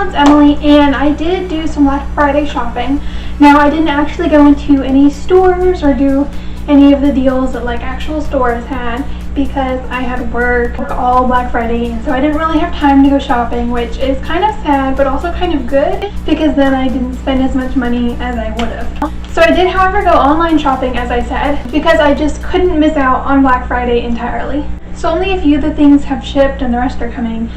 channel, it's Emily, and I did do some Black Friday shopping. Now, I didn't actually go into any stores or do any of the deals that like actual stores had because I had work all Black Friday, and so I didn't really have time to go shopping, which is kind of sad but also kind of good because then I didn't spend as much money as I would have. So I did, however, go online shopping, as I said, because I just couldn't miss out on Black Friday entirely. So only a few of the things have shipped and the rest are coming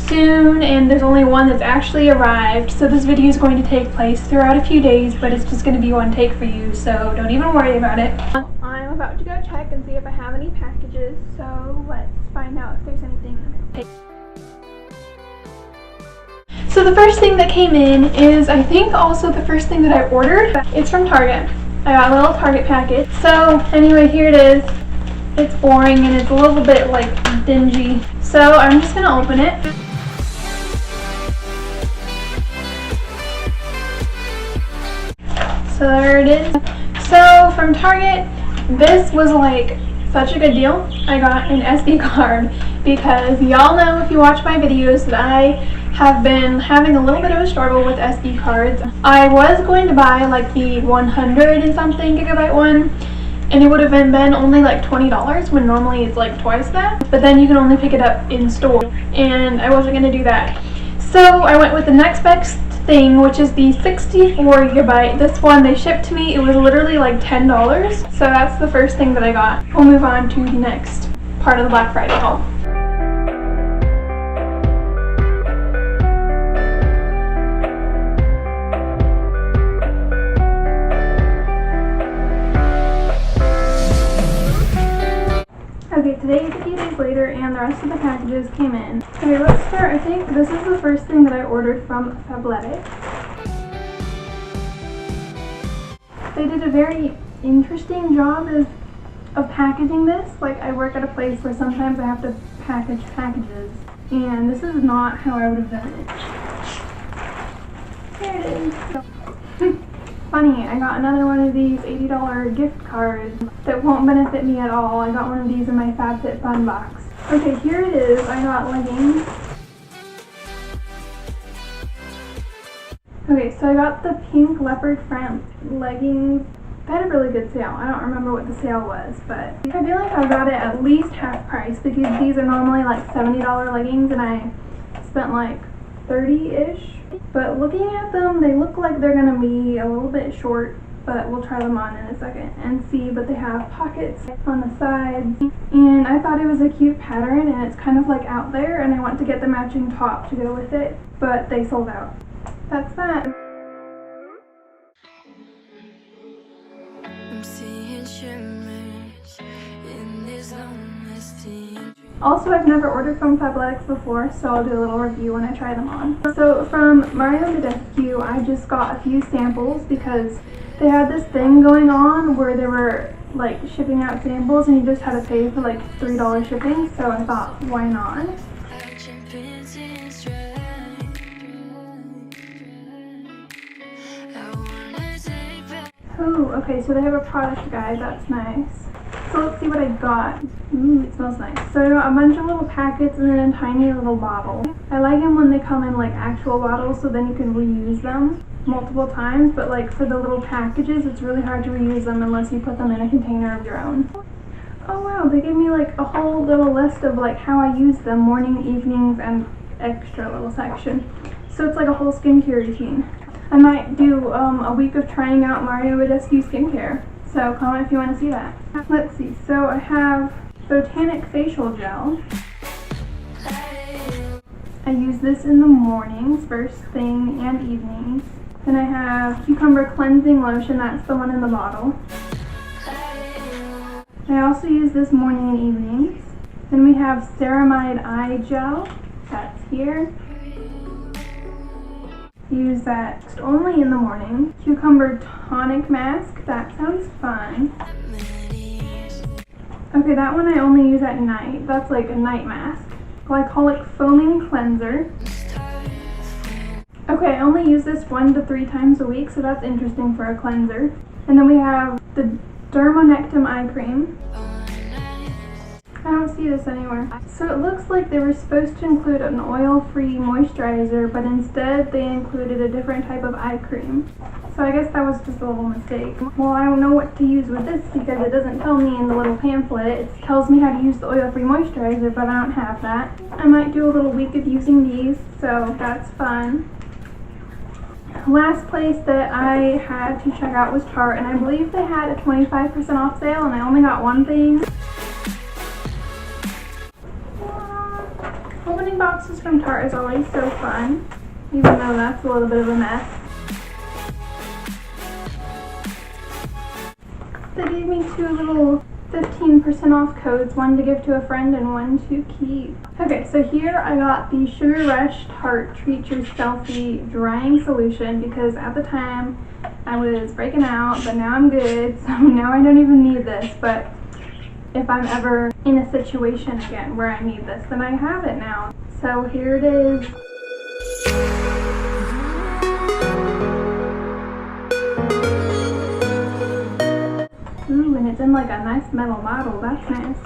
soon, and there's only one that's actually arrived, so this video is going to take place throughout a few days, but it's just going to be one take for you, so don't even worry about it. I'm about to go check and see if I have any packages, so let's find out if there's anything in the mail. So the first thing that came in is, I think, also the first thing that I ordered. It's from Target. I got a little Target package. So anyway, here it is. It's boring and it's a little bit like dingy, so I'm just gonna open it. So there it is. So from Target, this was like such a good deal. I got an SD card because y'all know, if you watch my videos, that I have been having a little bit of a struggle with SD cards. I was going to buy like the 100 and something gigabyte one, and it would have been only like $20 when normally it's like twice that, but then you can only pick it up in store, and I wasn't going to do that. So I went with the next best thing, which is the 64 gigabyte. This one they shipped to me, it was literally like $10, so that's the first thing that I got. We'll move on to the next part of the Black Friday haul. Okay, today is a few days later and the rest of the packages came in. Okay, let's start. I think this is the first thing that I ordered from Fabletics. They did a very interesting job of packaging this. Like, I work at a place where sometimes I have to package packages, and this is not how I would have done it. There it is. Funny, I got another one of these $80 gift cards that won't benefit me at all. I got one of these in my FabFitFun box. Okay, here it is. I got leggings. Okay, so I got the pink leopard print leggings. They had a really good sale. I don't remember what the sale was, but I feel like I got it at least half price because these are normally like $70 leggings and I spent like 30-ish. But looking at them, they look like they're gonna be a little bit short, but we'll try them on in a second and see. But they have pockets on the sides, and I thought it was a cute pattern, and it's kind of like out there, and I want to get the matching top to go with it, but they sold out. That's that. I'm seeing shimmers in this honesty. Also, I've never ordered from Fabletics before, so I'll do a little review when I try them on. So from Badescu, I just got a few samples because they had this thing going on where they were like shipping out samples and you just had to pay for like $3 shipping, so I thought, why not? Oh, okay, so they have a product guide, that's nice. So let's see what I got. Ooh, it smells nice. So I got a bunch of little packets and then a tiny little bottle. I like them when they come in like actual bottles, so then you can reuse them multiple times, but like for the little packages, it's really hard to reuse them unless you put them in a container of your own. Oh wow, they gave me like a whole little list of like how I use them, morning, evenings, and extra little section. So it's like a whole skincare routine. I might do a week of trying out Badescu skincare. So comment if you want to see that. Let's see, so I have Botanic Facial Gel. I use this in the mornings, first thing, and evenings. Then I have Cucumber Cleansing Lotion, that's the one in the bottle. I also use this morning and evenings. Then we have Ceramide Eye Gel, that's here. Use that only in the morning. Cucumber Tonic Mask, that sounds fun. Okay, that one I only use at night. That's like a night mask. Glycolic Foaming Cleanser. Okay, I only use this 1 to 3 times a week, so that's interesting for a cleanser. And then we have the Dermonectum Eye Cream. I don't see this anywhere. So it looks like they were supposed to include an oil-free moisturizer, but instead they included a different type of eye cream. So I guess that was just a little mistake. Well, I don't know what to use with this because it doesn't tell me in the little pamphlet. It tells me how to use the oil-free moisturizer, but I don't have that. I might do a little week of using these, so that's fun. Last place that I had to check out was Tarte, and I believe they had a 25% off sale, and I only got one thing. Opening boxes from Tarte is always so fun, even though that's a little bit of a mess. They gave me two little 15% off codes, one to give to a friend and one to keep. Okay, so here I got the Sugar Rush Tarte Treat Yourselfie Drying Solution because at the time I was breaking out, but now I'm good, so now I don't even need this. But if I'm ever in a situation again where I need this, then I have it now. So here it is. Ooh, and it's in like a nice metal bottle. That's nice.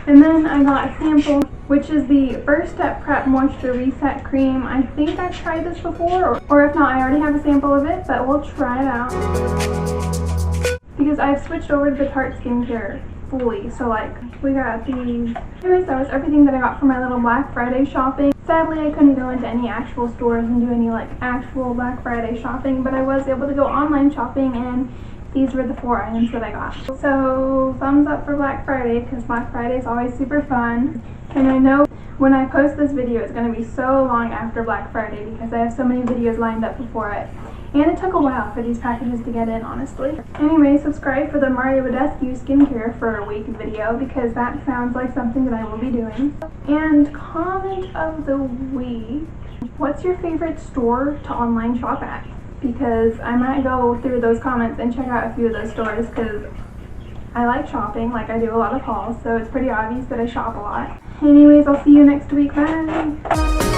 And then I got a sample, which is the First Step Prep Moisture Reset Cream. I think I've tried this before, or if not, I already have a sample of it, but we'll try it out. Because I've switched over to the Tarte skincare fully, so like, we got these. Anyways, that was everything that I got for my little Black Friday shopping. Sadly, I couldn't go into any actual stores and do any like actual Black Friday shopping, but I was able to go online shopping, and these were the 4 items that I got. So thumbs up for Black Friday, because Black Friday is always super fun. And I know when I post this video it's going to be so long after Black Friday because I have so many videos lined up before it. And it took a while for these packages to get in, honestly. Anyway, subscribe for the Badescu skincare for a week video because that sounds like something that I will be doing. And comment of the week. What's your favorite store to online shop at? Because I might go through those comments and check out a few of those stores because I like shopping, like I do a lot of hauls, so it's pretty obvious that I shop a lot. Anyways, I'll see you next week. Bye!